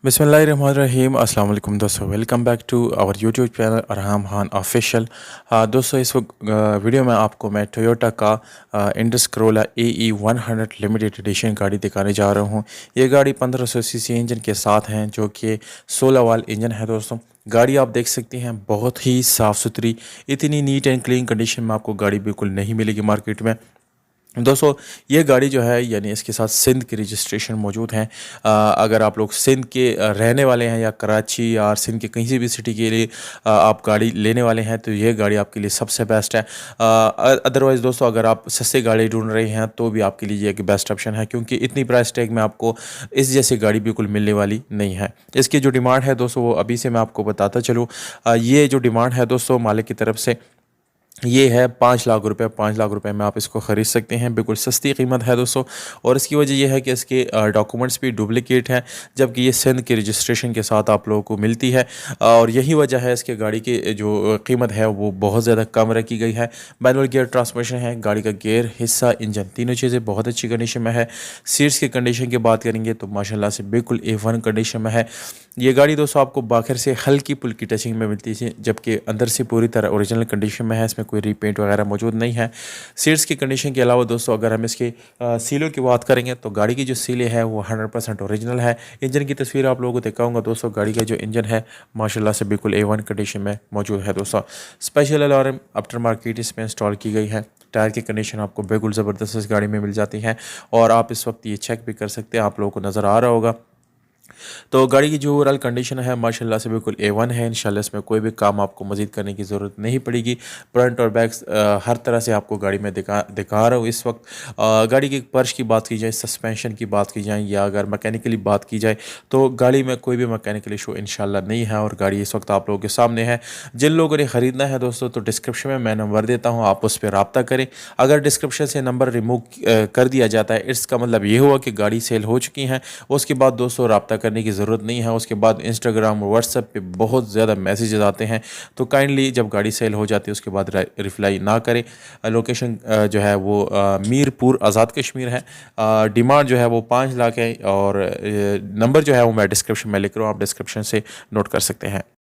बिस्मिल्लाहिर्रहमानिर्रहीम अस्सलाम वालेकुम दोस्तों, welcome back to our YouTube channel Arham Khan official. दोस्तों इस वक्त वीडियो में आपको मैं टोयोटा का Indus Corolla AE 100 limited edition गाड़ी दिखाने जा रहा हूँ। ये गाड़ी 1500 सीसी इंजन के साथ हैं जो कि 16 वाल इंजन है। दोस्तों गाड़ी आप देख सकते हैं बहुत ही साफ़ सुथरी, इतनी नीट एंड क्लीन कंडीशन में आपको गाड़ी बिल्कुल नहीं मिलेगी मार्केट में। दोस्तों ये गाड़ी जो है यानी इसके साथ सिंध की रजिस्ट्रेशन मौजूद हैं। अगर आप लोग सिंध के रहने वाले हैं या कराची या सिंध के कहीं से भी सिटी के लिए आप गाड़ी लेने वाले हैं तो ये गाड़ी आपके लिए सबसे बेस्ट है। अदरवाइज़ दोस्तों अगर आप सस्ती गाड़ी ढूंढ रहे हैं तो भी आपके लिए ये एक बेस्ट ऑप्शन है, क्योंकि इतनी प्राइस टैग में आपको इस जैसी गाड़ी बिल्कुल मिलने वाली नहीं है। इसकी जो डिमांड है दोस्तों वो अभी से मैं आपको बताता चलूँ। ये जो डिमांड है दोस्तों मालिक की तरफ से ये है 5 लाख रुपए। 5 लाख रुपए में आप इसको ख़रीद सकते हैं, बिल्कुल सस्ती कीमत है दोस्तों। और इसकी वजह यह है कि इसके डॉक्यूमेंट्स भी डुप्लिकेट हैं, जबकि ये सिंध के रजिस्ट्रेशन के साथ आप लोगों को मिलती है। और यही वजह है इसके गाड़ी की जो कीमत है वो बहुत ज़्यादा कम रखी गई है। मैनुअल गियर ट्रांसमिशन है, गाड़ी का गियर हिस्सा इंजन तीनों चीज़ें बहुत अच्छी कंडीशन में है। सीट्स की कंडीशन की बात करेंगे तो माशाल्लाह से बिल्कुल A1 कंडीशन में है। ये गाड़ी दोस्तों आपको बाहर से हल्की पुल की टचिंग में मिलती है, जबकि अंदर से पूरी तरह ओरिजिनल कंडीशन में है। इसमें कोई रीपेंट वगैरह मौजूद नहीं है। सीट्स की कंडीशन के अलावा दोस्तों अगर हम इसके सीलों की बात करेंगे तो गाड़ी की जो सीलें है वो 100% ओरिजिनल है। इंजन की तस्वीर आप लोगों को दिखाऊंगा दोस्तों। गाड़ी का जो इंजन है माशाल्लाह से बिल्कुल A1 कंडीशन में मौजूद है दोस्तों। स्पेशल अलार्म आफ्टर मार्केट इसमें इंस्टॉल की गई है। टायर की कंडीशन आपको बिल्कुल ज़बरदस्त इस गाड़ी में मिल जाती है और आप इस वक्त ये चेक भी कर सकते हैं, आप लोगों को नज़र आ रहा होगा। तो गाड़ी की जो ओवरऑल कंडीशन है माशाल्लाह से बिल्कुल A1 है। इंशाल्लाह इसमें कोई भी काम आपको मज़ीद करने की ज़रूरत नहीं पड़ेगी। फ्रंट और बैक हर तरह से आपको गाड़ी में दिखा रहा हूँ इस वक्त। गाड़ी की पर्श की बात की जाए, सस्पेंशन की बात की जाए या अगर मैकेनिकली बात की जाए तो गाड़ी में कोई भी मैकेनिकल इशू इंशाल्लाह नहीं है और गाड़ी इस वक्त आप लोगों के सामने है। जिन लोगों ने ख़रीदना है दोस्तों तो डिस्क्रिप्शन में मैं नंबर देता हूँ, आप उस पर रब्ता करें। अगर डिस्क्रिप्शन से नंबर रिमूव कर दिया जाता है इसका मतलब ये हुआ कि गाड़ी सेल हो चुकी है। उसके बाद दोस्तों रब्ता करने की ज़रूरत नहीं है। उसके बाद इंस्टाग्राम और व्हाट्सएप पे बहुत ज़्यादा मैसेजेस आते हैं, तो काइंडली जब गाड़ी सेल हो जाती है उसके बाद रिप्लाई ना करें। लोकेशन जो है वो मीरपुर आज़ाद कश्मीर है। डिमांड जो है वो 5 लाख है और नंबर जो है वो मैं डिस्क्रिप्शन में लिख रहा हूँ, आप डिस्क्रिप्शन से नोट कर सकते हैं।